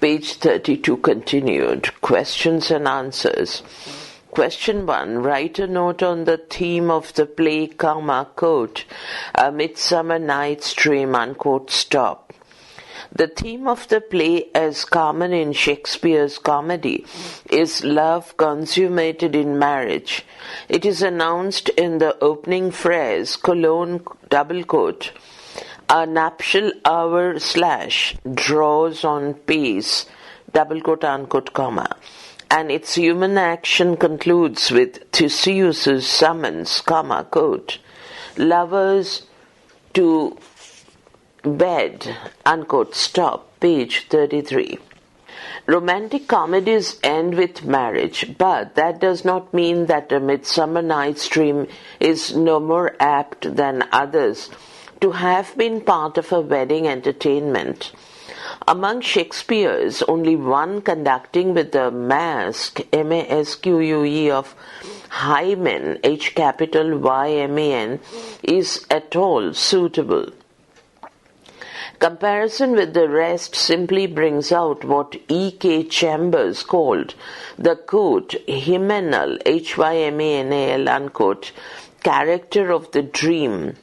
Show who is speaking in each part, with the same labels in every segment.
Speaker 1: Page 32 continued. Questions and answers. Question 1. Write a note on the theme of the play, quote, A Midsummer Night's Dream, unquote, stop. The theme of the play, as common in Shakespeare's comedy, is love consummated in marriage. It is announced in the opening phrase, colon, double quote, a nuptial hour / draws on pace, double quote, unquote, comma, and its human action concludes with Theseus's summons, quote, lovers to bed, unquote, stop, page 33. Romantic comedies end with marriage, but that does not mean that A Midsummer Night's Dream is no more apt than others to have been part of a wedding entertainment. Among Shakespeare's, only one conducting with the masque, masque, of Hymen, Hyman, is at all suitable. Comparison with the rest simply brings out what E.K. Chambers called the, quote, hymeneal, Hymanal, unquote, character of the dream.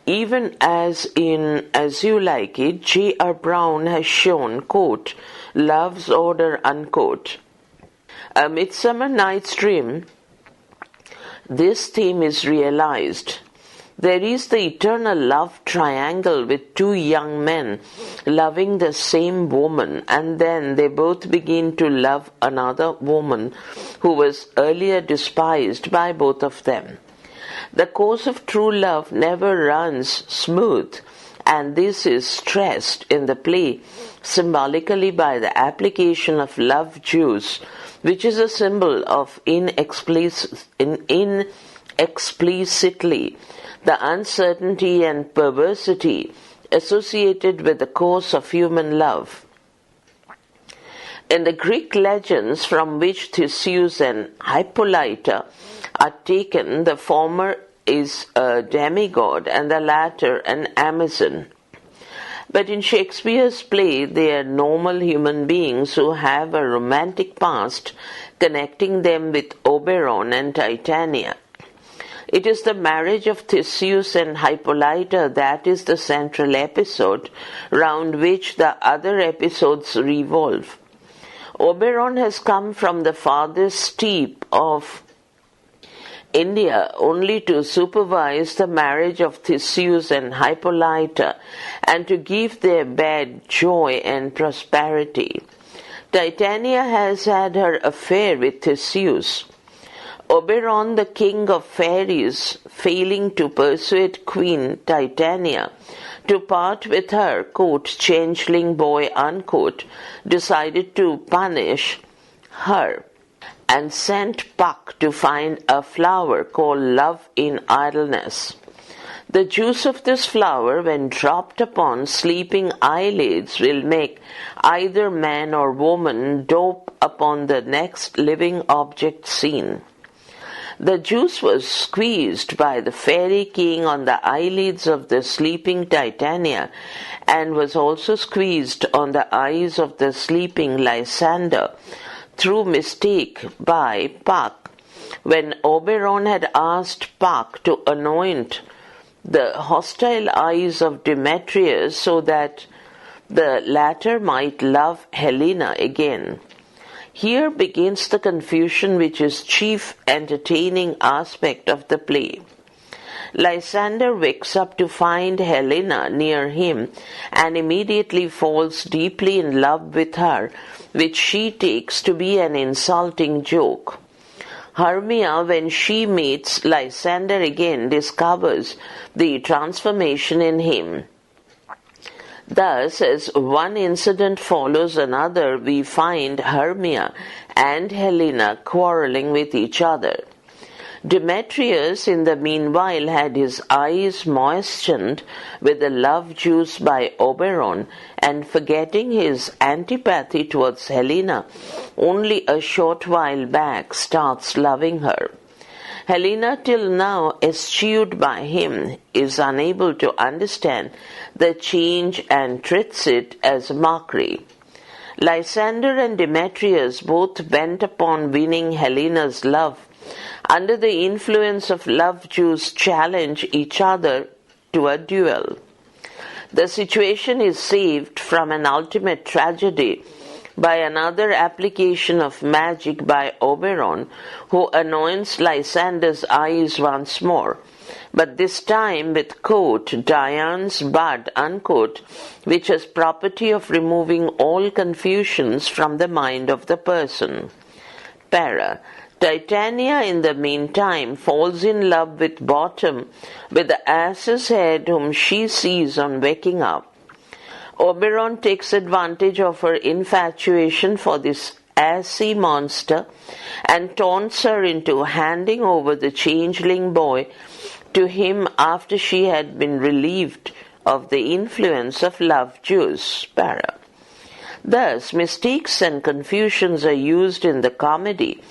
Speaker 1: Even as in As You Like It, J.R. Brown has shown, quote, love's order, unquote. A Midsummer Night's Dream, this theme is realized. There is the eternal love triangle with two young men loving the same woman, and then they both begin to love another woman who was earlier despised by both of them. The course of true love never runs smooth, and this is stressed in the play symbolically by the application of love juice, which is a symbol of inexplicitly the uncertainty and perversity associated with the course of human love. In the Greek legends from which Theseus and Hippolyta are taken, the former is a demigod and the latter an Amazon. But in Shakespeare's play, they are normal human beings who have a romantic past connecting them with Oberon and Titania. It is the marriage of Theseus and Hippolyta that is the central episode, round which the other episodes revolve. Oberon has come from the farthest steep of India only to supervise the marriage of Theseus and Hippolyta and to give their bed joy and prosperity. Titania has had her affair with Theseus. Oberon, the king of fairies, failing to persuade Queen Titania to part with her, quote, changeling boy, unquote, decided to punish her and sent Puck to find a flower called love in idleness. The juice of this flower, when dropped upon sleeping eyelids, will make either man or woman dote upon the next living object seen. The juice was squeezed by the fairy king on the eyelids of the sleeping Titania and was also squeezed on the eyes of the sleeping Lysander through mistake by Puck, when Oberon had asked Puck to anoint the hostile eyes of Demetrius so that the latter might love Helena again. Here begins the confusion which is chief entertaining aspect of the play. Lysander wakes up to find Helena near him and immediately falls deeply in love with her, which she takes to be an insulting joke. Hermia, when she meets Lysander again, discovers the transformation in him. Thus, as one incident follows another, we find Hermia and Helena quarreling with each other. Demetrius, in the meanwhile, had his eyes moistened with the love juice by Oberon, and forgetting his antipathy towards Helena, only a short while back starts loving her. Helena, till now eschewed by him, is unable to understand the change and treats it as mockery. Lysander and Demetrius, both bent upon winning Helena's love, under the influence of love juice, challenge each other to a duel. The situation is saved from an ultimate tragedy by another application of magic by Oberon, who anoints Lysander's eyes once more, but this time with Dian's bud, which has property of removing all confusions from the mind of the person. Para. Titania, in the meantime, falls in love with Bottom, with the ass's head whom she sees on waking up. Oberon takes advantage of her infatuation for this assy monster and taunts her into handing over the changeling boy to him after she had been relieved of the influence of love juice. Para. Thus, mistakes and confusions are used in the comedy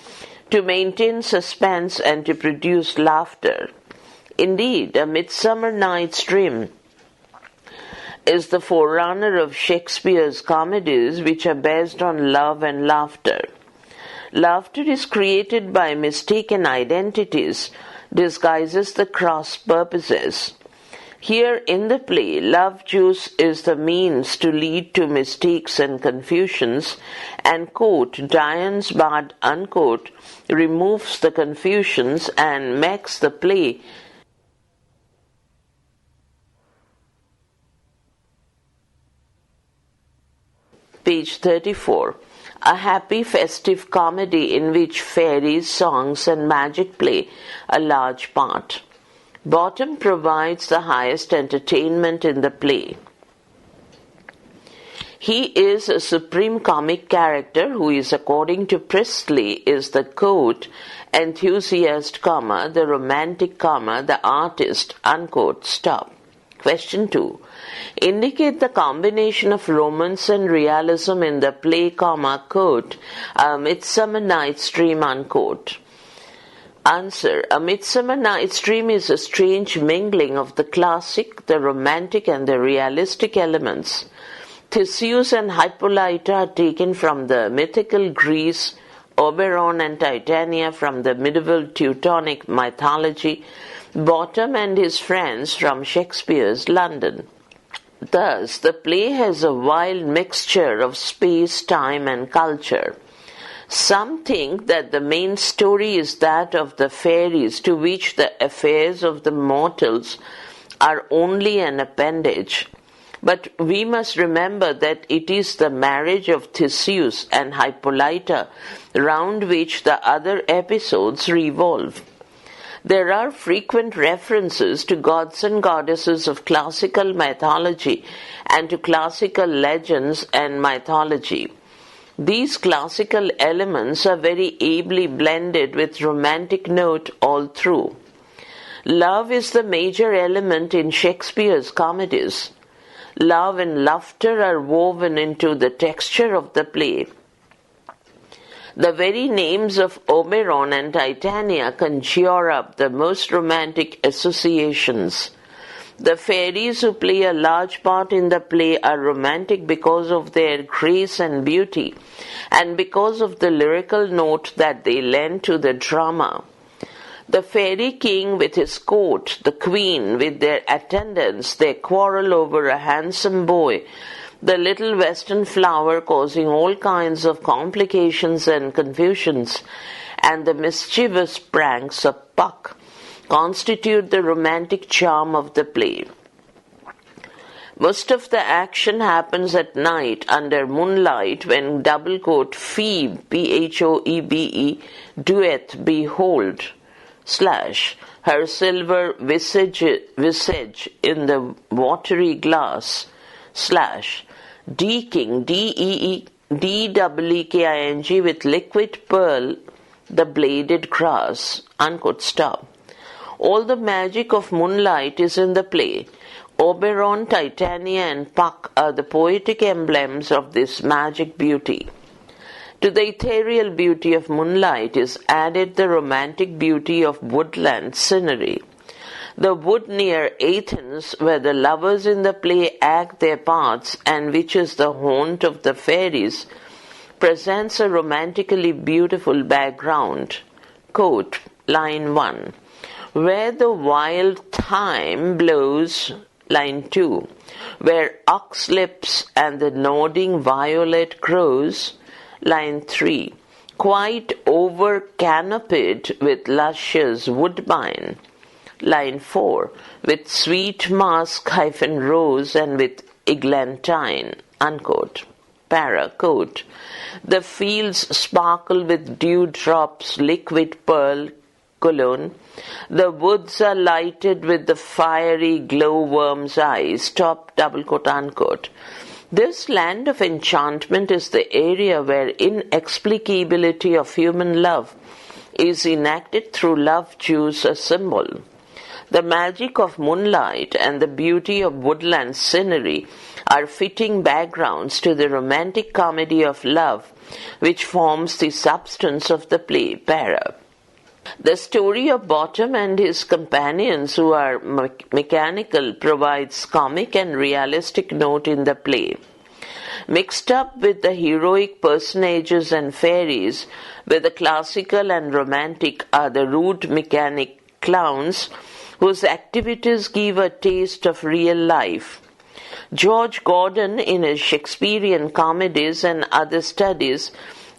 Speaker 1: to maintain suspense and to produce laughter. Indeed, A Midsummer Night's Dream is the forerunner of Shakespeare's comedies, which are based on love and laughter. Laughter is created by mistaken identities, disguises the cross purposes. Here in the play, love juice is the means to lead to mistakes and confusions, and Dian's bud, removes the confusions and makes the play Page 34. A happy festive comedy in which fairies, songs and magic play a large part. Bottom provides the highest entertainment in the play. He is a supreme comic character who is, according to Priestley, is the enthusiast, the romantic, the artist, Stop. Question 2. Indicate the combination of romance and realism in the play, A Midsummer Night's Dream, Answer. A Midsummer Night's Dream is a strange mingling of the classic, the romantic and the realistic elements. Theseus and Hippolyta are taken from the mythical Greece, Oberon and Titania from the medieval Teutonic mythology, Bottom and his friends from Shakespeare's London. Thus, the play has a wild mixture of space, time and culture. Some think that the main story is that of the fairies, to which the affairs of the mortals are only an appendage. But we must remember that it is the marriage of Theseus and Hippolyta round which the other episodes revolve. There are frequent references to gods and goddesses of classical mythology and to classical legends and mythology. These classical elements are very ably blended with romantic note all through. Love is the major element in Shakespeare's comedies. Love and laughter are woven into the texture of the play. The very names of Oberon and Titania conjure up the most romantic associations. The fairies who play a large part in the play are romantic because of their grace and beauty, and because of the lyrical note that they lend to the drama. The fairy king with his court, the queen with their attendants, they quarrel over a handsome boy, the little western flower causing all kinds of complications and confusions, and the mischievous pranks of Puck constitute the romantic charm of the play. Most of the action happens at night under moonlight when Phoebe, Phoebe, doeth behold, / her silver visage in the watery glass, / deeking, D-E-E-D-W-E-K-I-N-G with liquid pearl, the bladed grass, Stop. All the magic of moonlight is in the play. Oberon, Titania and Puck are the poetic emblems of this magic beauty. To the ethereal beauty of moonlight is added the romantic beauty of woodland scenery. The wood near Athens, where the lovers in the play act their parts and which is the haunt of the fairies, presents a romantically beautiful background. Quote, line 1. Where the wild thyme blows, line 2. Where oxlips and the nodding violet grows, line 3. Quite over canopied with luscious woodbine, line 4. With sweet musk-rose and with eglantine, unquote. Para, quote. The fields sparkle with dewdrops, liquid pearl, cologne. The woods are lighted with the fiery glowworm's eyes, stop, double quote, unquote. This land of enchantment is the area where inexplicability of human love is enacted through love juice, a symbol. The magic of moonlight and the beauty of woodland scenery are fitting backgrounds to the romantic comedy of love, which forms the substance of the play, Para. The story of Bottom and his companions who are mechanical provides comic and realistic note in the play. Mixed up with the heroic personages and fairies, where the classical and romantic are the rude mechanic clowns, whose activities give a taste of real life. George Gordon, in his Shakespearean comedies and other studies,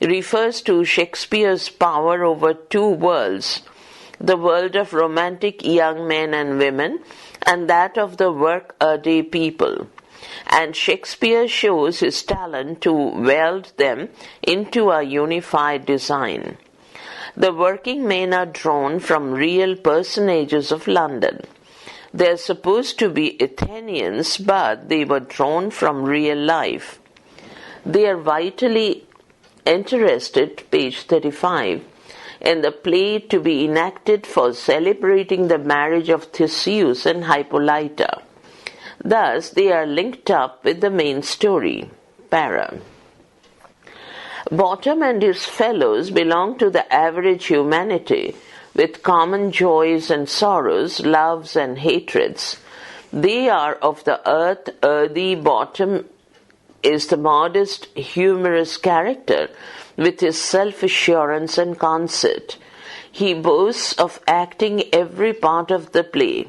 Speaker 1: refers to Shakespeare's power over two worlds, the world of romantic young men and women and that of the work-a-day people. And Shakespeare shows his talent to weld them into a unified design. The working men are drawn from real personages of London. They are supposed to be Athenians, but they were drawn from real life. They are vitally interested, page 35, in the play to be enacted for celebrating the marriage of Theseus and Hippolyta. Thus, they are linked up with the main story, Para. Bottom and his fellows belong to the average humanity, with common joys and sorrows, loves and hatreds. They are of the earth, earthy. Bottom is the modest, humorous character with his self-assurance and conceit. He boasts of acting every part of the play.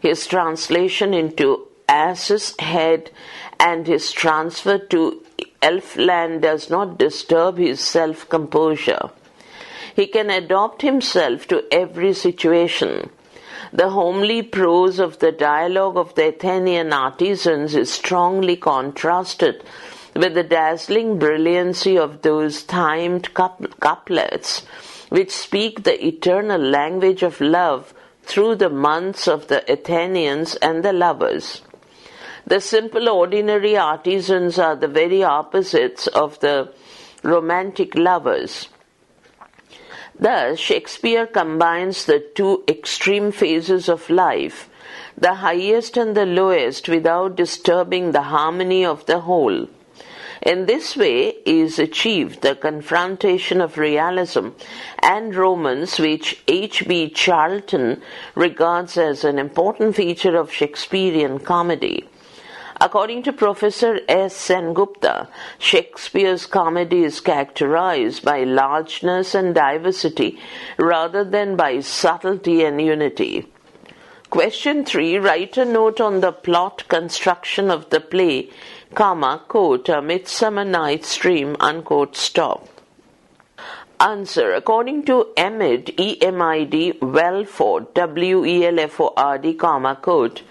Speaker 1: His translation into Ass's Head and his transfer to Elfland does not disturb his self-composure. He can adapt himself to every situation. The homely prose of the dialogue of the Athenian artisans is strongly contrasted with the dazzling brilliancy of those timed couplets which speak the eternal language of love through the months of the Athenians and the lovers. The simple ordinary artisans are the very opposites of the romantic lovers. Thus, Shakespeare combines the two extreme phases of life, the highest and the lowest, without disturbing the harmony of the whole. In this way is achieved the confrontation of realism and romance, which H.B. Charlton regards as an important feature of Shakespearean comedy. According to Professor S. Sengupta, Shakespeare's comedy is characterized by largeness and diversity rather than by subtlety and unity. Question 3. Write a note on the plot construction of the play, quote, A Midsummer Night's Dream, unquote, stop. Answer. According to Emid, E-M-I-D, Welford, W-E-L-F-O-R-D, quote,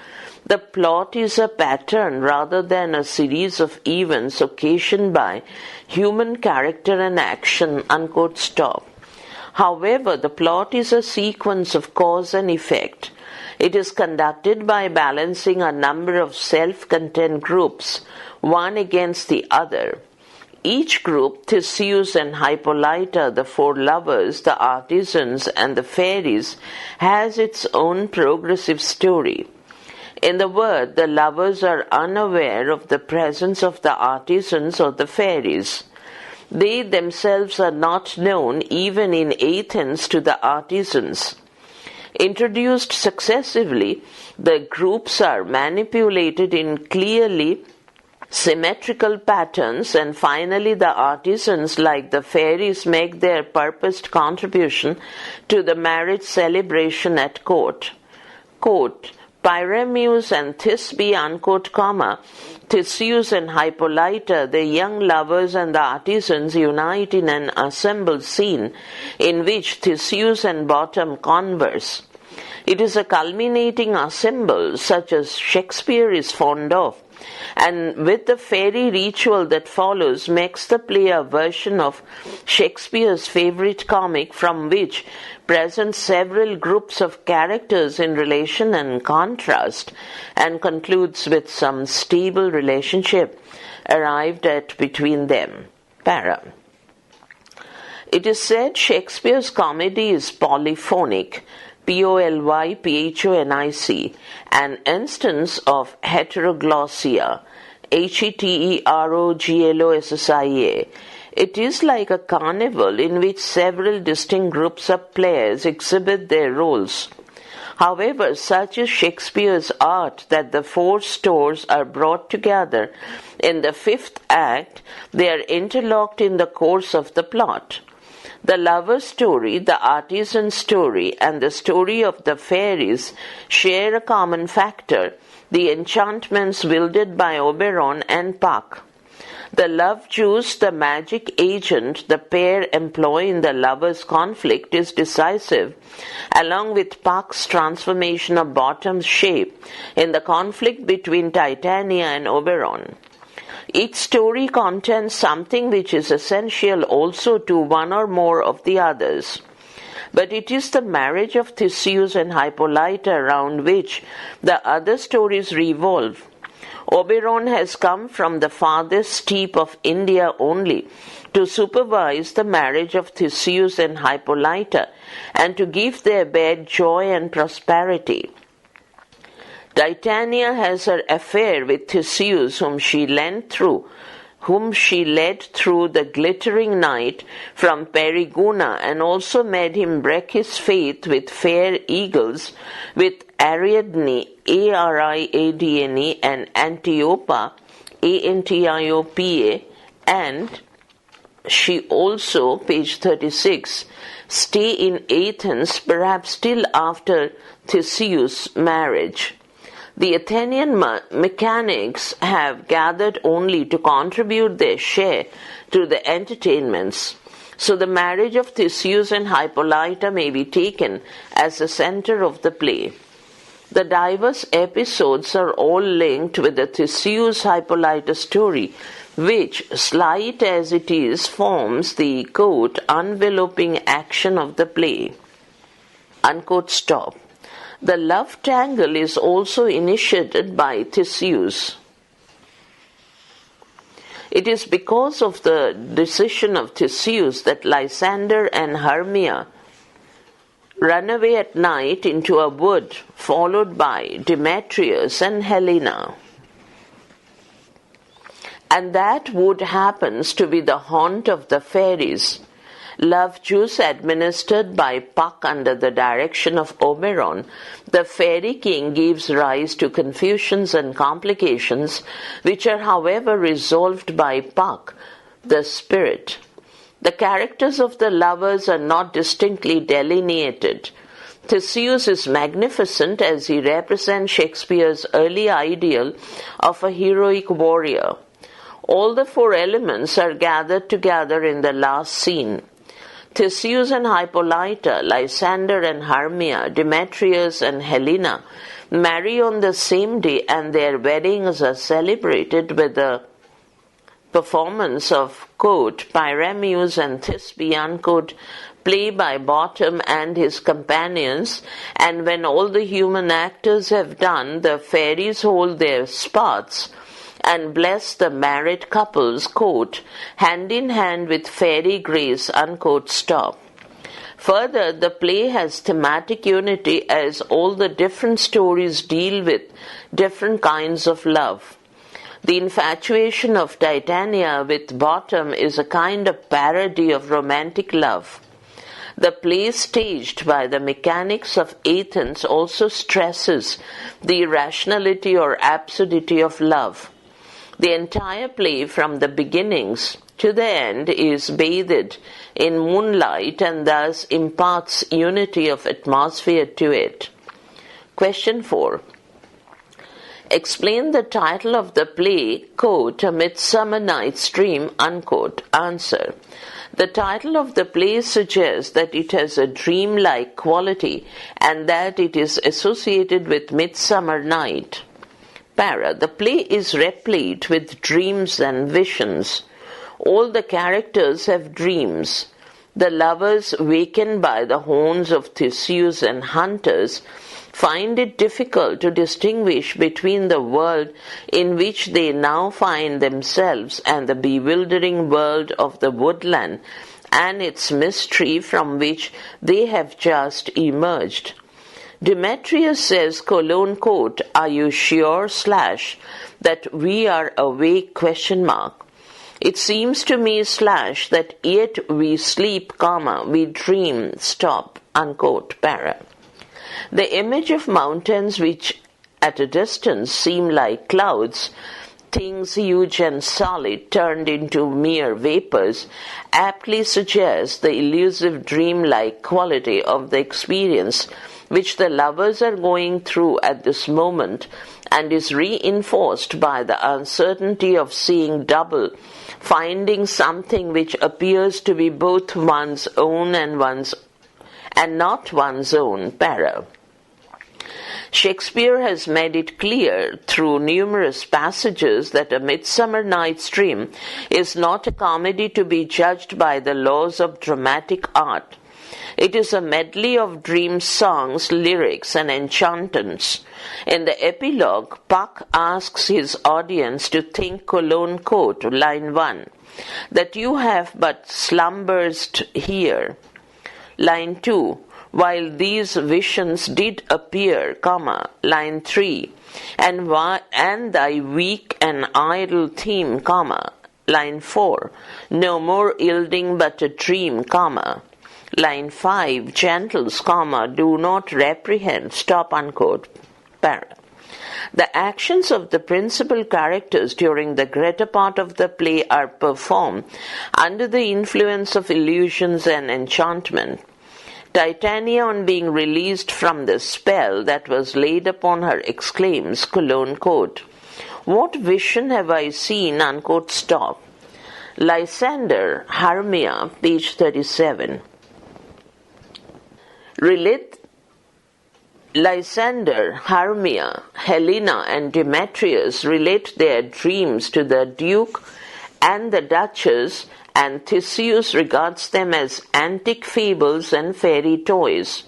Speaker 1: the plot is a pattern rather than a series of events occasioned by human character and action, unquote, stop. However, the plot is a sequence of cause and effect. It is conducted by balancing a number of self-contained groups, one against the other. Each group, Theseus and Hippolyta, the four lovers, the artisans, and the fairies, has its own progressive story. In the word, the lovers are unaware of the presence of the artisans or the fairies. They themselves are not known even in Athens to the artisans. Introduced successively, the groups are manipulated in clearly symmetrical patterns, and finally the artisans like the fairies make their purposed contribution to the marriage celebration at court. Quote, Pyramus and Thisbe, unquote, comma, Theseus and Hippolyta, the young lovers and the artisans unite in an assembled scene in which Theseus and Bottom converse. It is a culminating assemble such as Shakespeare is fond of, and with the fairy ritual that follows makes the play a version of Shakespeare's favorite comic, from which presents several groups of characters in relation and contrast, and concludes with some stable relationship arrived at between them. Para. It is said Shakespeare's comedy is polyphonic, Polyphonic, an instance of heteroglossia, heteroglossia. It is like a carnival in which several distinct groups of players exhibit their roles. However, such is Shakespeare's art that the four stores are brought together in the fifth act. They are interlocked in the course of the plot. The lover story, the artisan story, and the story of the fairies share a common factor, the enchantments wielded by Oberon and Puck. The love juice, the magic agent the pair employ in the lovers' conflict, is decisive, along with Puck's transformation of Bottom's shape in the conflict between Titania and Oberon. Each story contains something which is essential also to one or more of the others. But it is the marriage of Theseus and Hippolyta around which the other stories revolve. Oberon has come from the farthest steep of India only to supervise the marriage of Theseus and Hippolyta and to give their bed joy and prosperity. Titania has her affair with Theseus, whom she led through the glittering night from Periguna, and also made him break his faith with fair eagles, with Ariadne, Ariadne, and Antiopa, Antiopa, and she also, page 36, stay in Athens, perhaps still after Theseus' marriage. The Athenian mechanics have gathered only to contribute their share to the entertainments, so the marriage of Theseus and Hippolyta may be taken as the center of the play. The diverse episodes are all linked with the Theseus-Hippolyta story, which, slight as it is, forms the, quote, enveloping action of the play. Unquote, stop. The love triangle is also initiated by Theseus. It is because of the decision of Theseus that Lysander and Hermia run away at night into a wood, followed by Demetrius and Helena. And that wood happens to be the haunt of the fairies. Love juice administered by Puck under the direction of Oberon, the fairy king, gives rise to confusions and complications, which are however resolved by Puck, the spirit. The characters of the lovers are not distinctly delineated. Theseus is magnificent as he represents Shakespeare's early ideal of a heroic warrior. All the four elements are gathered together in the last scene. Theseus and Hippolyta, Lysander and Hermia, Demetrius and Helena marry on the same day, and their weddings are celebrated with the performance of, quote, Pyramus and Thisbe, unquote, play by Bottom and his companions, and when all the human actors have done, the fairies hold their spots and bless the married couples, quote, hand in hand with fairy grace, unquote, stop. Further, the play has thematic unity as all the different stories deal with different kinds of love. The infatuation of Titania with Bottom is a kind of parody of romantic love. The play staged by the mechanics of Athens also stresses the irrationality or absurdity of love. The entire play from the beginnings to the end is bathed in moonlight and thus imparts unity of atmosphere to it. Question 4. Explain the title of the play, quote, A Midsummer Night's Dream, unquote. Answer. The title of the play suggests that it has a dream-like quality and that it is associated with Midsummer Night. Para. The play is replete with dreams and visions. All the characters have dreams. The lovers, wakened by the horns of Theseus and hunters, find it difficult to distinguish between the world in which they now find themselves and the bewildering world of the woodland and its mystery from which they have just emerged. Demetrius says, quote, Are you sure, that we are awake, ? It seems to me, that yet we sleep, we dream, unquote, para. The image of mountains which at a distance seem like clouds, things huge and solid turned into mere vapors, aptly suggests the elusive dream-like quality of the experience which the lovers are going through at this moment and is reinforced by the uncertainty of seeing double, finding something which appears to be both one's own and not one's own, para. Shakespeare has made it clear through numerous passages that A Midsummer Night's Dream is not a comedy to be judged by the laws of dramatic art. It is a medley of dream songs, lyrics, and enchantments. In the epilogue, Puck asks his audience to think, quote, line 1, that you have but slumbersed here. Line 2, while these visions did appear, line 3, and thy weak and idle theme, line 4, no more yielding but a dream, line 5, gentles, do not reprehend, unquote, para. The actions of the principal characters during the greater part of the play are performed under the influence of illusions and enchantment. Titania, on being released from the spell that was laid upon her, exclaims, quote, What vision have I seen, unquote, Lysander, Hermia, page 37. Lysander, Hermia, Helena, and Demetrius relate their dreams to the Duke and the Duchess, and Theseus regards them as antique fables and fairy toys.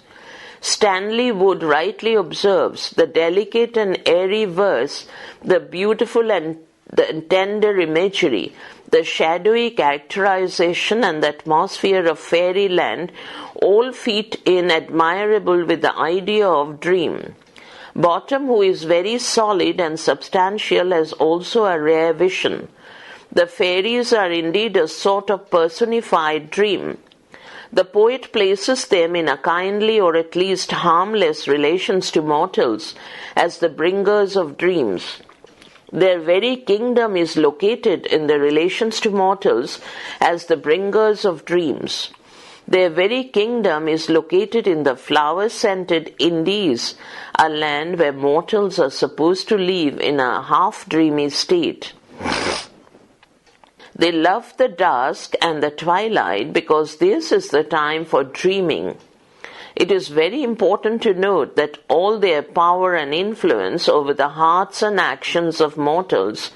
Speaker 1: Stanley Wood rightly observes the delicate and airy verse, the beautiful and the tender imagery, the shadowy characterization and the atmosphere of fairyland all fit in admirable with the idea of dream. Bottom, who is very solid and substantial, has also a rare vision. The fairies are indeed a sort of personified dream. The poet places them in a kindly or at least harmless relations to mortals as the bringers of dreams. Their very kingdom is located in the relations to mortals as the bringers of dreams. Their very kingdom is located in the flower-scented Indies, a land where mortals are supposed to live in a half-dreamy state. They love the dusk and the twilight because this is the time for dreaming. It is very important to note that all their power and influence over the hearts and actions of mortals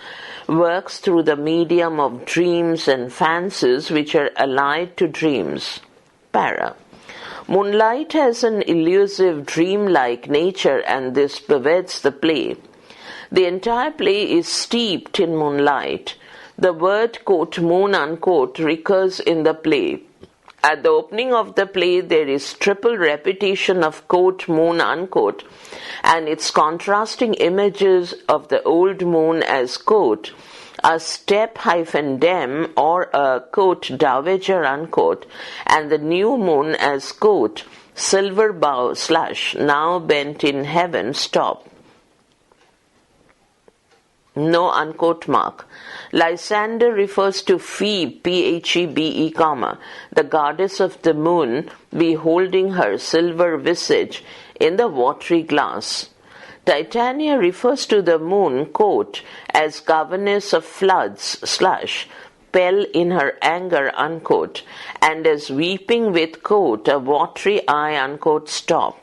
Speaker 1: works through the medium of dreams and fancies which are allied to dreams. Para. Moonlight has an elusive dream-like nature and this pervades the play. The entire play is steeped in moonlight. The word, quote, moon, unquote, recurs in the play. At the opening of the play, there is triple repetition of, quote, moon, unquote, and its contrasting images of the old moon as, quote, a step-dem or a dowager and the new moon as silver bow / now bent in heaven stop. No unquote mark. Lysander refers to Phoebe, Phebe, the goddess of the moon, beholding her silver visage in the watery glass. Titania refers to the moon, as governess of floods / pell in her anger, and as weeping with, a watery eye, stop.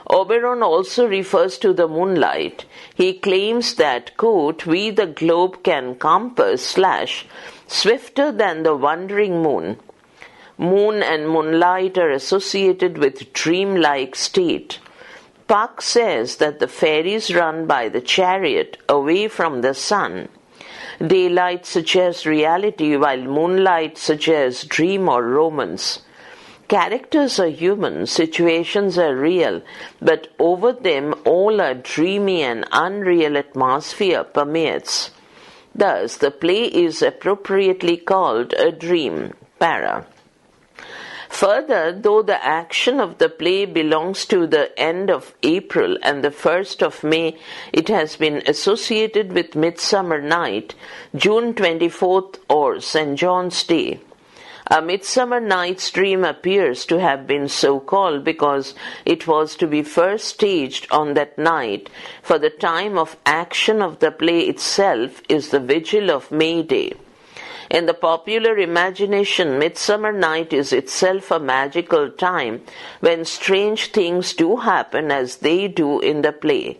Speaker 1: Oberon also refers to the moonlight. He claims that, we the globe can compass / swifter than the wandering moon. Moon and moonlight are associated with dream-like state. Puck says that the fairies run by the chariot away from the sun. Daylight suggests reality while moonlight suggests dream or romance. Characters are human, situations are real, but over them all a dreamy and unreal atmosphere permeates. Thus, the play is appropriately called a dream. Para. Further, though the action of the play belongs to the end of April and the 1st of May, it has been associated with Midsummer Night, June 24th or St. John's Day. A Midsummer Night's Dream appears to have been so called because it was to be first staged on that night, for the time of action of the play itself is the vigil of May Day. In the popular imagination, Midsummer Night is itself a magical time when strange things do happen as they do in the play.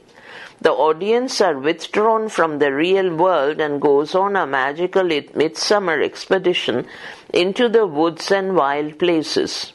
Speaker 1: The audience are withdrawn from the real world and goes on a magical midsummer expedition into the woods and wild places.